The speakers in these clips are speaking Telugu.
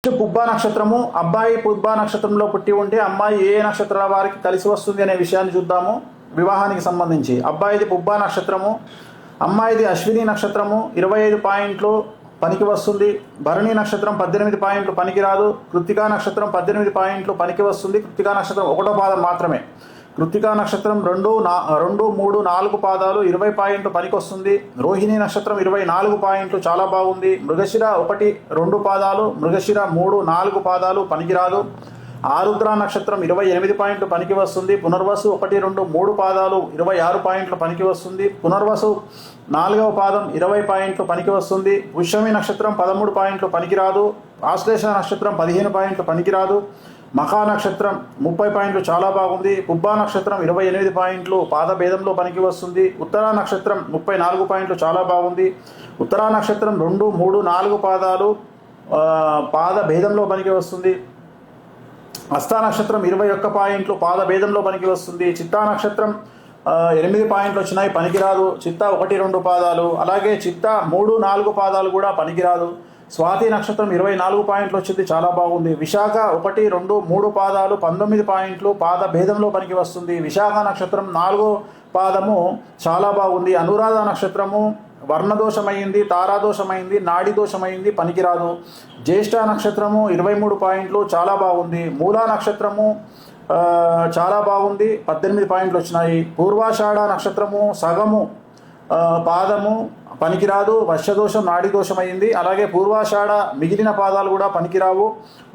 పుబ్బా నక్షత్రము. అబ్బాయి పుబ్బా నక్షత్రంలో పుట్టి ఉంటే అమ్మాయి ఏ నక్షత్రాల వారికి కలిసి వస్తుంది అనే విషయాన్ని చూద్దాము. వివాహానికి సంబంధించి అబ్బాయిది పుబ్బా నక్షత్రము, అమ్మాయిది అశ్విని నక్షత్రము 25 పాయింట్లు పనికి వస్తుంది. భరణి నక్షత్రం 18 పాయింట్లు పనికిరాదు. కృత్తికా నక్షత్రం 18 పాయింట్లు పనికి వస్తుంది. కృత్తికా నక్షత్రం 1వ పాదం మాత్రమే. కృత్తికా నక్షత్రం 2, 3, 4 పాదాలు 20 పాయింట్లు పనికొస్తుంది. రోహిణి నక్షత్రం 24 పాయింట్లు చాలా బాగుంది. మృగశిర 1, 2 పాదాలు, మృగశిర 3, 4 పాదాలు పనికిరాదు. ఆరుద్ర నక్షత్రం 28 పాయింట్లు పనికి వస్తుంది. పునర్వసు 1, 2, 3 పాదాలు 26 పాయింట్లు పనికి వస్తుంది. పునర్వసు 4వ పాదం 20 పాయింట్లు పనికి వస్తుంది. పుష్యమి నక్షత్రం 13 పాయింట్లు పనికిరాదు. ఆశ్లేష నక్షత్రం 15 పాయింట్లు పనికిరాదు. మఖా నక్షత్రం 30 పాయింట్లు చాలా బాగుంది. పుబ్బా నక్షత్రం 28 పాయింట్లు పాద భేదంలో పనికి వస్తుంది. ఉత్తరా నక్షత్రం 34 పాయింట్లు చాలా బాగుంది. ఉత్తరా నక్షత్రం 2, 3, 4 పాదాలు పాద భేదంలో పనికి వస్తుంది. హస్తా నక్షత్రం 21 పాయింట్లు పాద భేదంలో పనికి వస్తుంది. చిత్తా నక్షత్రం 8 పాయింట్లు వచ్చినాయి, పనికిరాదు. చిత్తా 1, 2 పాదాలు, అలాగే చిత్తా 3, 4 పాదాలు కూడా పనికిరాదు. స్వాతి నక్షత్రం 24 పాయింట్లు వచ్చింది, చాలా బాగుంది. విశాఖ 1, 2, 3 పాదాలు 19 పాయింట్లు పాద భేదంలో పనికి వస్తుంది. విశాఖ నక్షత్రం 4వ పాదము చాలా బాగుంది. అనురాధ నక్షత్రము వర్ణదోషమైంది, తారాదోషమైంది, నాడి దోషమైంది, పనికిరాదు. జ్యేష్ఠ నక్షత్రము 23 పాయింట్లు చాలా బాగుంది. మూలా నక్షత్రము చాలా బాగుంది, 18 పాయింట్లు వచ్చినాయి. పూర్వాషాఢ నక్షత్రము సగము పాదము పనికిరాదు, వర్షదోషం నాడి దోషమైంది. అలాగే పూర్వాషాఢ మిగిలిన పాదాలు కూడా పనికిరావు.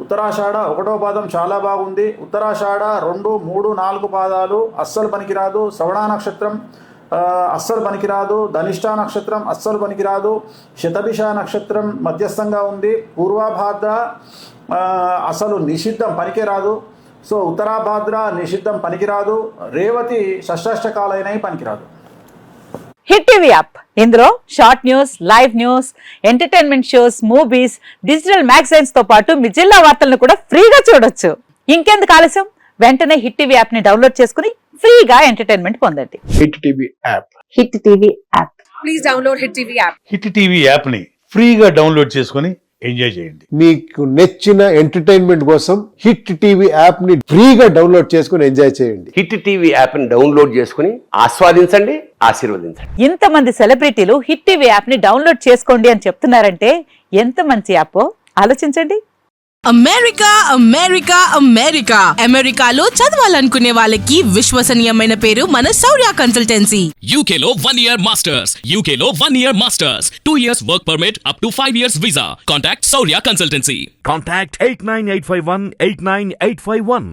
ఉత్తరాషాఢ 1వ పాదం చాలా బాగుంది. ఉత్తరాషాఢ 2, 3, 4 పాదాలు అస్సలు పనికిరాదు. శ్రవణ నక్షత్రం అస్సలు పనికిరాదు. ధనిష్ట నక్షత్రం అస్సలు పనికిరాదు. శతభిష నక్షత్రం మధ్యస్థంగా ఉంది. పూర్వభాద్ర అసలు నిషిద్ధం, పనికే రాదు. సో ఉత్తరాభాద్ర నిషిద్ధం, పనికిరాదు. రేవతి షష్టాష్టకాలైనవి, పనికిరాదు. హిట్ టీవీ యాప్, ఇందులో short news, live news, entertainment shows, movies, digital magazines తో పాటు మీ జిల్లా వార్తలను కూడా ఫ్రీగా చూడొచ్చు. ఇంకెందుకు ఆలస్యం, వెంటనే హిట్ టీవీ యాప్ ని డౌన్లోడ్ చేసుకుని ఫ్రీగా ఎంటర్టైన్మెంట్ పొందండి. Hit TV app. Hit TV app. Please download hit TV app. Hit TV app ని ఫ్రీగా డౌన్లోడ్ చేసుకుని ఎంజాయ్ చేయండి. మీకు నచ్చిన ఎంటర్టైన్మెంట్ కోసం హిట్ టీవీ యాప్ ని ఫ్రీగా డౌన్లోడ్ చేసుకుని ఎంజాయ్ చేయండి. హిట్ టీవీ యాప్ ని డౌన్లోడ్ చేసుకుని ఆస్వాదించండి, ఆశీర్వదించండి. ఇంతమంది సెలబ్రిటీలు హిట్ టీవీ యాప్ ని డౌన్లోడ్ చేసుకోండి అని చెప్తున్నారంటే ఎంత మంచి యాప్ ఆలోచించండి. అమెరికా అమెరికా అమెరికా అమెరికాలో చదవాలనుకునే వాళ్ళకి విశ్వసనీయమైన పేరు మన శౌర్య కన్సల్టెన్సీ. UK లో 1 year masters, UK లో 1 year masters, 2 years work permit up to 5 years visa. Contact Saurya Consultancy. Contact 89851 89851.